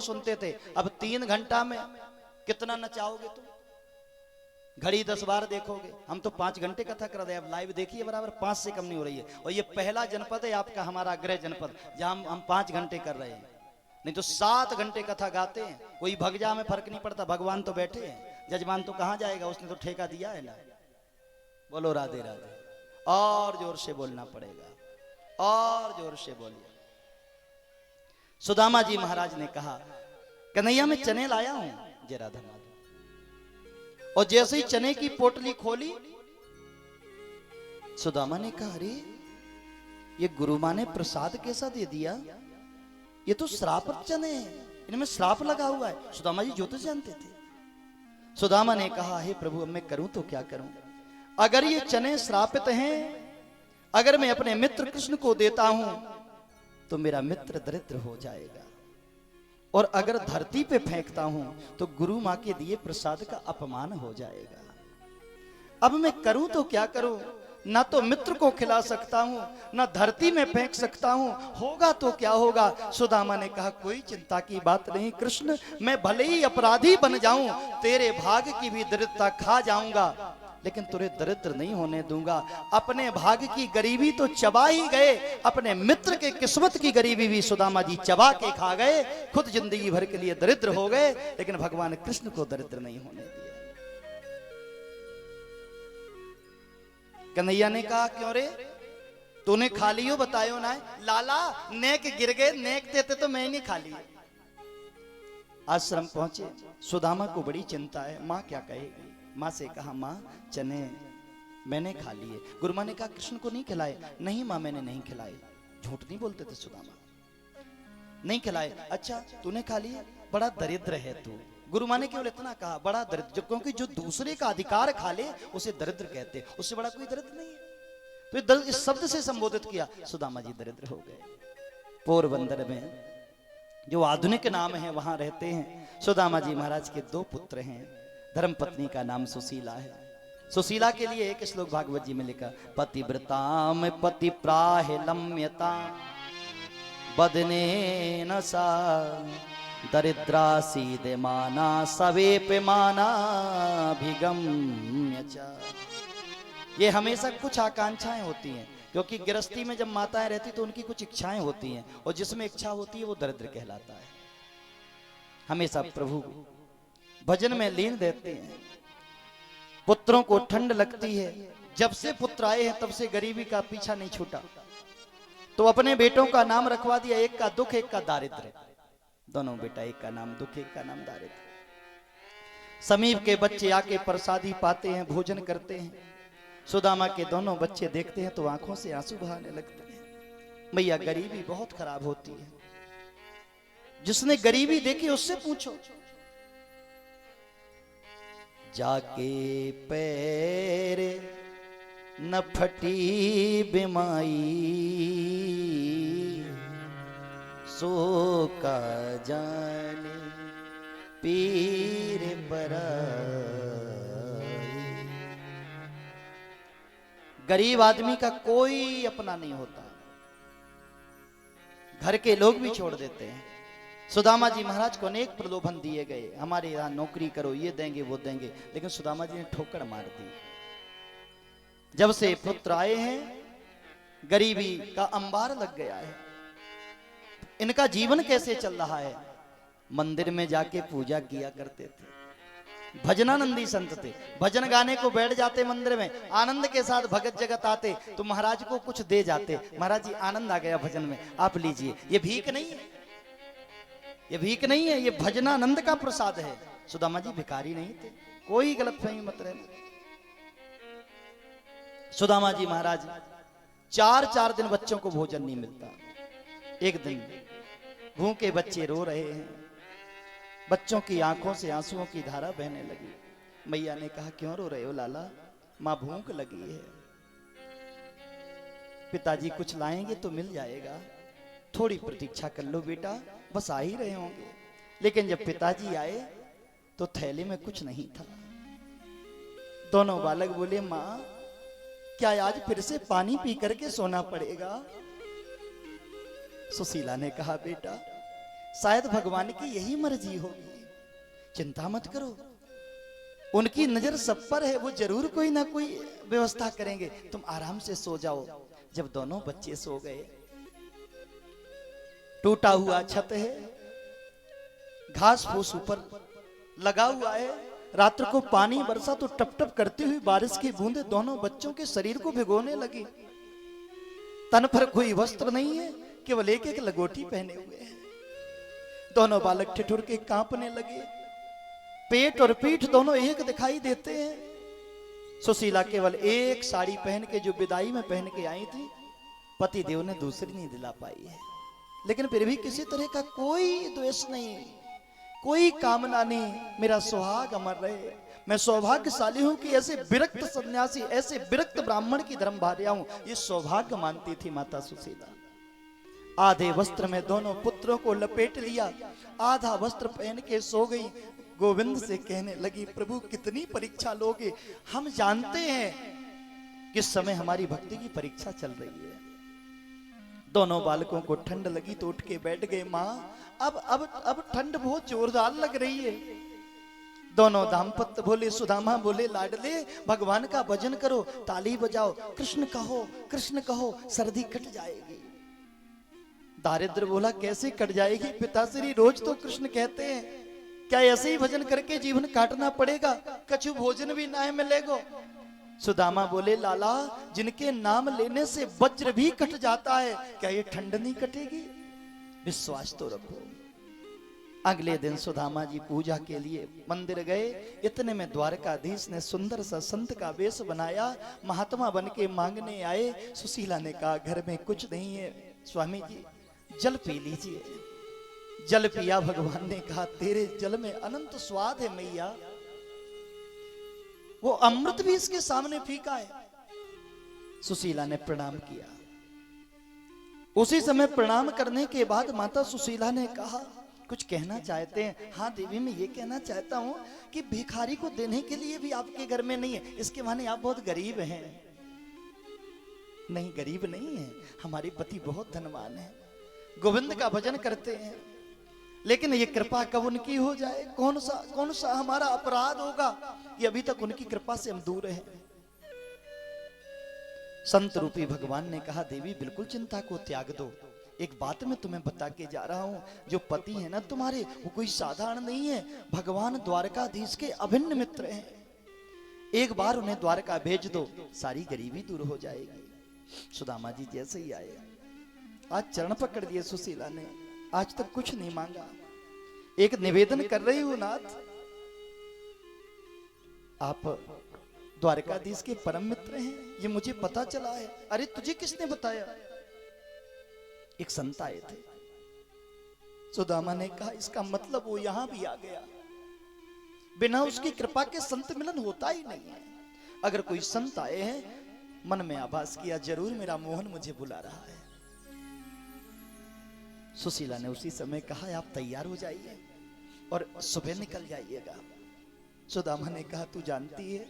सुनते थे, अब 3 घंटा में कितना नचाओगे तुम? घड़ी 10 बार देखोगे। हम तो 5 घंटे कथा कर रहे हैं, अब लाइव देखिए बराबर 5 से कम नहीं हो रही है। और ये पहला जनपद है आपका, हमारा गृह जनपद, जहां हम 5 घंटे कर रहे हैं। नहीं तो 7 घंटे कथा गाते हैं। कोई भग जा में फर्क नहीं पड़ता, भगवान तो बैठे हैं, जजमान तो कहां जाएगा, उसने तो ठेका दिया है ना। बोलो राधे राधे। और जोर से बोलना पड़ेगा, और जोर से बोलिए। सुदामा जी महाराज ने कहा, कन्हैया मैं चने लाया हूं, जरा धमा दो। और जैसे ही चने की पोटली खोली, सुदामा ने कहा, अरे ये गुरु मां ने प्रसाद कैसा दे दिया, ये तो श्रापित चने हैं, इनमें श्राप लगा हुआ है। सुदामा जी ज्योतिष जानते थे। सुदामा ने कहा, हे प्रभु अब मैं करूं तो क्या करूं, अगर ये चने श्रापित हैं, अगर मैं अपने मित्र कृष्ण को देता हूं तो मेरा मित्र दरिद्र हो जाएगा, और अगर धरती पे फेंकता हूं तो गुरु मां के दिए प्रसाद का अपमान हो जाएगा। अब मैं करूं तो क्या करूं, ना तो मित्र को खिला सकता हूं, ना धरती में फेंक सकता हूं, होगा तो क्या होगा। सुदामा ने कहा, कोई चिंता की बात नहीं कृष्ण, मैं भले ही अपराधी बन जाऊं, तेरे भाग की भी दरिद्रता खा जाऊंगा, लेकिन तुझे दरिद्र नहीं होने दूंगा। अपने भाग की गरीबी तो चबा ही गए, अपने मित्र के किस्मत की गरीबी भी सुदामा जी चबा के खा गए, खुद जिंदगी भर के लिए दरिद्र हो गए, लेकिन भगवान कृष्ण को दरिद्र नहीं होने दिया। कन्हैया ने कहा, क्यों रे, तूने खा लियो, बतायो ना। लाला नेक गिर गए, नेक देते तो मैं नहीं खा ली। आश्रम पहुंचे, सुदामा को बड़ी चिंता है, मां क्या कहेगी। मां से कहा, मां चने मैंने खा लिए। गुरु मां ने कहा, कृष्ण को नहीं खिलाए। नहीं मां मैंने नहीं खिलाए। झूठ नहीं बोलते थे सुदामा, नहीं खिलाए। अच्छा तूने खा लिए, बड़ा दरिद्र है तू। गुरु मां ने केवल इतना कहा, बड़ा दरिद्र, क्योंकि जो दूसरे का अधिकार खा ले उसे दरिद्र कहते, उससे बड़ा कोई दरिद्र नहीं है। तो इस शब्द से संबोधित किया, सुदामा जी दरिद्र हो गए। पोरबंदर में जो आधुनिक नाम है वहां रहते हैं। सुदामा जी महाराज के 2 पुत्र हैं, धर्मपत्नी का नाम सुशीला है। सुशीला के लिए एक श्लोक भागवत जी में लिखा, पतिव्रताम पति प्राहिलम्यता बदने न सा दरिद्रा सीदे माना सवेप माना भिगम्य च। ये हमेशा कुछ आकांक्षाएं होती हैं, क्योंकि गृहस्थी में जब माताएं रहती तो उनकी कुछ इच्छाएं होती हैं, और जिसमें इच्छा होती है वो दरिद्र कहलाता है। हमेशा प्रभु भजन में लीन रहते हैं। पुत्रों को ठंड लगती है, जब से पुत्र आए हैं तब से गरीबी का पीछा नहीं छूटा, तो अपने बेटों का नाम रखवा दिया, एक का दुख एक का दारिद्र्य। दोनों बेटा, एक का नाम दुख एक का नाम दारिद्र्य। समीप के बच्चे आके प्रसादी पाते हैं, भोजन करते हैं। सुदामा के दोनों बच्चे देखते हैं तो आंखों से आंसू बहाने लगते हैं। भैया गरीबी बहुत खराब होती है, जिसने गरीबी देखी उससे पूछो। जाके पैर न फटी बिमाई, सो का जाने पीर बराई। गरीब आदमी का कोई अपना नहीं होता, घर के लोग भी छोड़ देते हैं। सुदामा जी महाराज को अनेक प्रलोभन दिए गए, हमारे यहां नौकरी करो, ये देंगे वो देंगे, लेकिन सुदामा जी ने ठोकर मार दी। जब से पुत्र आए हैं, गरीबी का अंबार लग गया है। इनका जीवन कैसे चल रहा है। मंदिर में जाके पूजा किया करते थे, भजनानंदी संत थे, भजन गाने को बैठ जाते मंदिर में, आनंद के साथ भगत जगत आते तो महाराज को कुछ दे जाते, महाराज जी आनंद आ गया भजन में, आप लीजिए। ये भीख नहीं है, ये भीख नहीं है, ये भजनानंद का प्रसाद है। सुदामा जी भिखारी नहीं थे, कोई गलतफहमी मत रहना। सुदामा जी महाराज 4-4 दिन बच्चों को भोजन नहीं मिलता। एक दिन भूखे बच्चे रो रहे हैं, बच्चों की आंखों से आंसुओं की धारा बहने लगी। मैया ने कहा, क्यों रो रहे हो लाला, मां भूख लगी है। पिताजी कुछ लाएंगे तो मिल जाएगा, थोड़ी प्रतीक्षा कर लो बेटा, बस आ ही रहे होंगे। लेकिन जब पिताजी आए तो थैले में कुछ नहीं था। दोनों बालक बोले, मां क्या आज फिर से पानी पी करके सोना पड़ेगा। सुशीला ने कहा, बेटा शायद भगवान की यही मर्जी होगी, चिंता मत करो, उनकी नजर सब पर है, वो जरूर कोई ना कोई व्यवस्था करेंगे, तुम आराम से सो जाओ। जब दोनों बच्चे सो गए, टूटा हुआ छत है, घास फूस ऊपर लगा हुआ है, रात्र को पानी बरसा तो टप टप करती हुई बारिश की बूंदें दोनों बच्चों के शरीर को भिगोने लगी। तन पर कोई वस्त्र नहीं है, केवल एक एक लंगोटी पहने हुए हैं। दोनों बालक ठिठुर के कांपने लगे, पेट और पीठ दोनों एक दिखाई देते हैं। सुशीला केवल एक साड़ी पहन के जो विदाई में पहन के आई थी, पति देव ने दूसरी नहीं दिला पाई है, लेकिन फिर भी किसी तरह का कोई द्वेष नहीं, कोई कामना नहीं, मेरा सुहाग अमर रहे। मैं सौभाग्यशाली हूं कि ऐसे विरक्त सन्यासी, ऐसे विरक्त ब्राह्मण की धर्म भार्या हूं, ये सौभाग्य मानती थी माता सुशीला। आधे वस्त्र में दोनों पुत्रों को लपेट लिया, आधा वस्त्र पहन के सो गई। गोविंद से कहने लगी, प्रभु कितनी परीक्षा लोगे, हम जानते हैं किस समय हमारी भक्ति की परीक्षा चल रही है। दोनों बालकों को ठंड लगी तो उठ के बैठ गए। माँ अब ठंड बहुत जोरदार लग रही है। दोनों दाम्पत्य बोले, सुदामा बोले, लाडले भगवान का भजन करो, ताली बजाओ, कृष्ण कहो, कृष्ण कहो, सर्दी कट जाएगी। दारिद्र बोला, कैसे कट जाएगी पिताश्री, रोज तो कृष्ण कहते हैं, क्या ऐसे ही भजन करके जीवन काटना पड़ेगा, कछु भोजन भी ना मिलेगा। सुदामा बोले, लाला जिनके नाम लेने से वज्र भी कट जाता है, क्या ये ठंड नहीं कटेगी, विश्वास तो रखो। अगले दिन सुदामा जी पूजा के लिए मंदिर गए। इतने में द्वारकाधीश ने सुंदर सा संत का वेश बनाया, महात्मा बन के मांगने आए। सुशीला ने कहा, घर में कुछ नहीं है स्वामी जी, जल पी लीजिए। जल पिया। भगवान ने कहा, तेरे जल में अनंत स्वाद है मैया, वो अमृत भी इसके सामने फीका है। सुशीला ने प्रणाम किया। उसी समय प्रणाम करने के बाद माता सुशीला ने कहा, कुछ कहना चाहते हैं? हाँ देवी, मैं ये कहना चाहता हूं कि भिखारी को देने के लिए भी आपके घर में नहीं है, इसके माने आप बहुत गरीब हैं। नहीं, गरीब नहीं है, हमारे पति बहुत धनवान है, गोविंद का भजन करते हैं, लेकिन ये कृपा कब उनकी हो जाए, कौन सा हमारा अपराध होगा कि अभी तक उनकी कृपा से हम दूर हैं। संत रूपी भगवान ने कहा, देवी बिल्कुल चिंता को त्याग दो, एक बात मैं तुम्हें बता के जा रहा हूं, जो पति है ना तुम्हारे, वो कोई साधारण नहीं है, भगवान द्वारकाधीश के अभिन्न मित्र हैं। एक बार उन्हें द्वारका भेज दो, सारी गरीबी दूर हो जाएगी। सुदामा जी जैसे ही आए, आज चरण पकड़ दिए सुशीला ने, आज तक कुछ नहीं मांगा। एक निवेदन कर रही हूं नाथ, आप द्वारकाधीश के परम मित्र हैं, ये मुझे पता चला है। अरे तुझे किसने बताया? एक संत आए थे। सुदामा ने कहा, इसका मतलब वो यहां भी आ गया। बिना उसकी कृपा के संत मिलन होता ही नहीं है। अगर कोई संत आए हैं, मन में आभास किया, जरूर मेरा मोहन मुझे बुला रहा है। सुशीला ने उसी समय कहा, आप तैयार हो जाइए और सुबह निकल जाइएगा। सुदामा ने कहा, तू जानती है,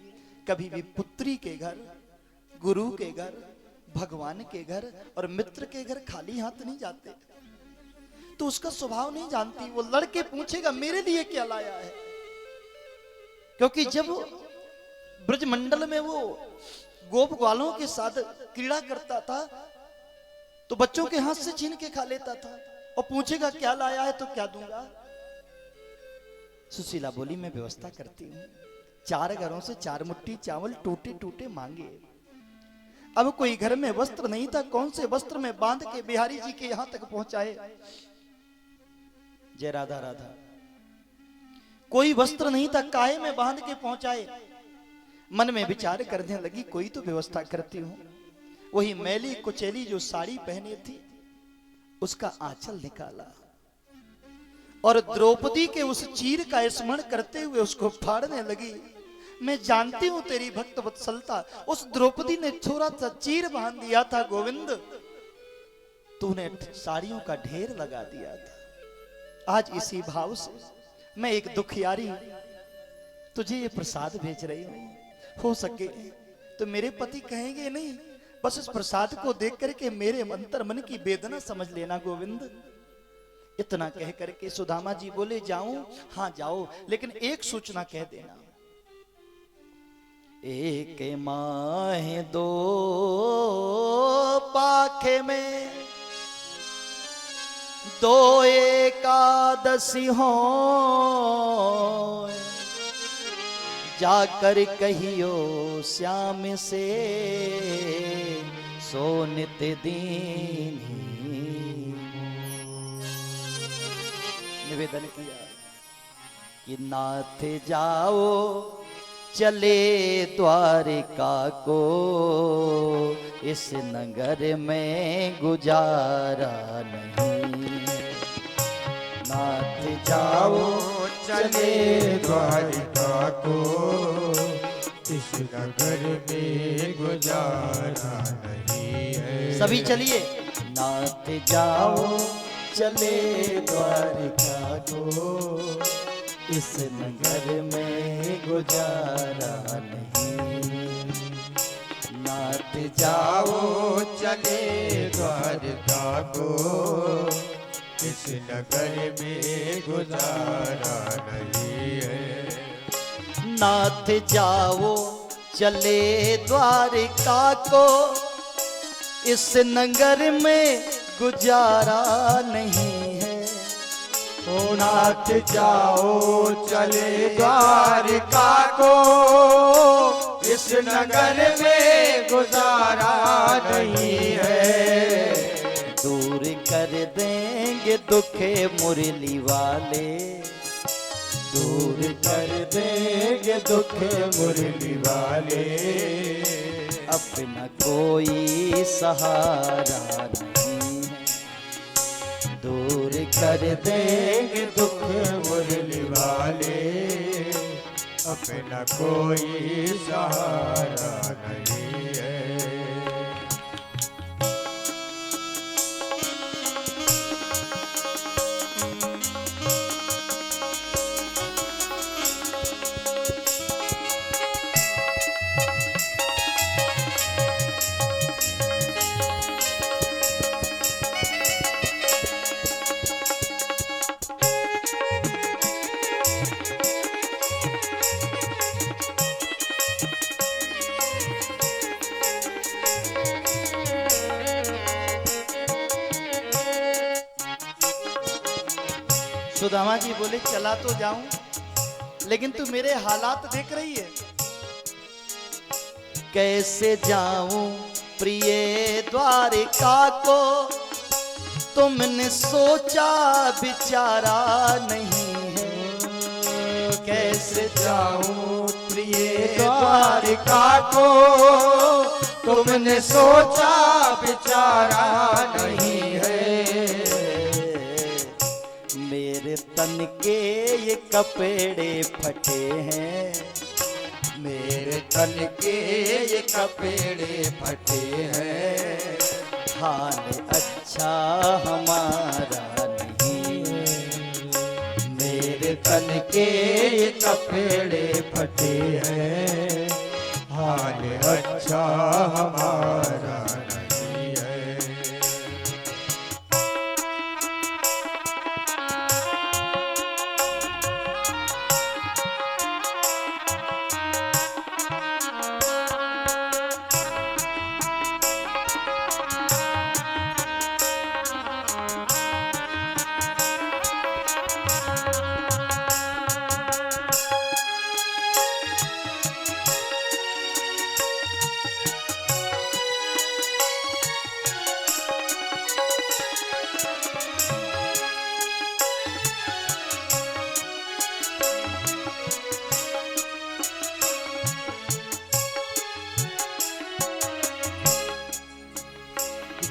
कभी भी पुत्री के घर, गुरु के घर, भगवान के घर और मित्र के घर खाली हाथ नहीं जाते। तो उसका स्वभाव नहीं जानती, वो लड़के पूछेगा मेरे लिए क्या लाया है, क्योंकि जब ब्रजमंडल में वो गोप ग्वालों के साथ क्रीड़ा करता था तो बच्चों के हाथ से छीन के खा लेता था, और पूछेगा क्या लाया है तो क्या दूंगा। सुशीला बोली, मैं व्यवस्था करती हूं, 4 घरों से 4 मुट्ठी चावल टूटे टूटे मांगे। अब कोई घर में वस्त्र नहीं था, कौन से वस्त्र में बांध के बिहारी जी के यहां तक पहुंचाए। जय राधा राधा। कोई वस्त्र नहीं था, काहे में बांध के पहुंचाए। मन में विचार करने लगी, कोई तो व्यवस्था करती हूं। वही मैली कुचैली जो साड़ी पहनी थी, उसका आंचल निकाला और द्रौपदी के उस चीर का स्मरण करते हुए उसको फाड़ने लगी। मैं जानती हूं तेरी भक्त वत्सलता, उस द्रौपदी ने थोड़ा सा चीर बांध दिया था गोविंद, तूने साड़ियों का ढेर लगा दिया था। आज इसी भाव से मैं एक दुखियारी तुझे ये प्रसाद भेज रही हूं। हो सके तो मेरे पति कहेंगे नहीं, बस इस प्रसाद को देख करके मेरे अंतर मन की वेदना समझ लेना गोविंद। इतना कह करके सुदामा जी बोले जाऊं? हाँ जाओ, लेकिन एक सूचना कह देना, एक माह दो पाखे में दो एकादशी हो, जाकर कहियो श्याम से सो नित दीन निवेदन किया कि नाथ जाओ चले द्वारिका को, इस नगर में गुजारा नहीं। नाथ जाओ चले द्वारिका को, इस नगर में गुजारा नहीं है। सभी चलिए, नाथ जाओ चले द्वारिका को, इस नगर में गुजारा नहीं। नाथ जाओ चले द्वारिका को, इस नगर में गुजारा नहीं है। नाथ जाओ चले द्वारिका को, इस नगर में गुजारा नहीं है। ओ नाथ जाओ चले द्वारिका को, इस नगर में गुजारा नहीं है। दूर कर देंगे दुखे मुरली वाले, दूर कर देंगे दुख मुरली वाले। अपना कोई सहारा नहीं है। दूर कर देंगे दुख मुरली वाले, अपना कोई सहारा नहीं है। सुदामा जी बोले चला तो जाऊं, लेकिन तू मेरे हालात देख रही है। कैसे जाऊं प्रिय द्वारिका को, तुमने सोचा विचारा नहीं है। कैसे जाऊं प्रिय द्वारिका को, तुमने सोचा विचारा नहीं है। मेरे तन के ये कपड़े फटे हैं, मेरे तन के ये कपड़े फटे हैं। हाल अच्छा हमारा नहीं है। मेरे तन के ये कपड़े फटे हैं, हाल अच्छा हमारा नहीं है।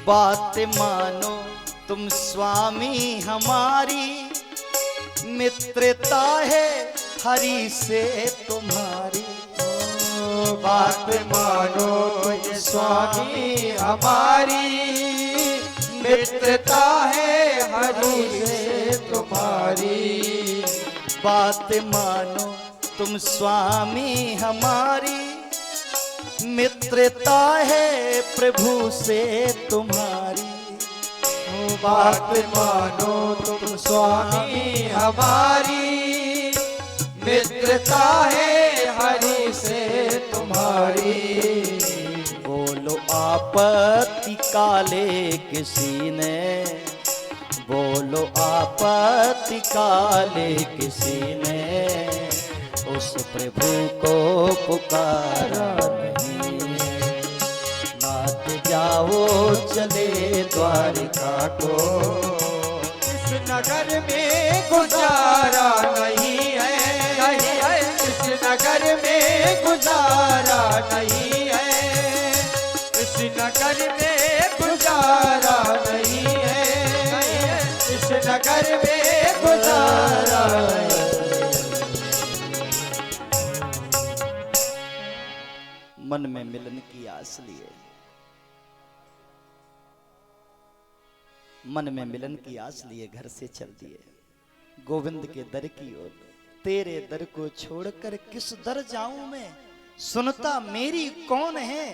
बात मानो तुम स्वामी हमारी, मित्रता है हरि से तुम्हारी। बात मानो तुम स्वामी हमारी, मित्रता है हरि से तुम्हारी। बात मानो तुम स्वामी हमारी, मित्रता है प्रभु से तुम्हारी। बात मानो तुम स्वामी हमारी, मित्रता है हरि से तुम्हारी। बोलो आपत्ति काले किसी ने, बोलो आपत्ति काले किसी ने, उस प्रभु को पुकारा नहीं। नाथ जाओ चले द्वारिका को, इस नगर में गुजारा नहीं है, नहीं है। इस नगर में गुजारा नहीं है, इस नगर में गुजारा नहीं है, नहीं है। इस नगर में गुजारा नहीं है। मन में मिलन की आस लिए, मन में मिलन की आस लिए घर से चल दिए गोविंद के दर की ओर। तेरे दर को छोड़कर किस दर जाऊं मैं, सुनता मेरी कौन है।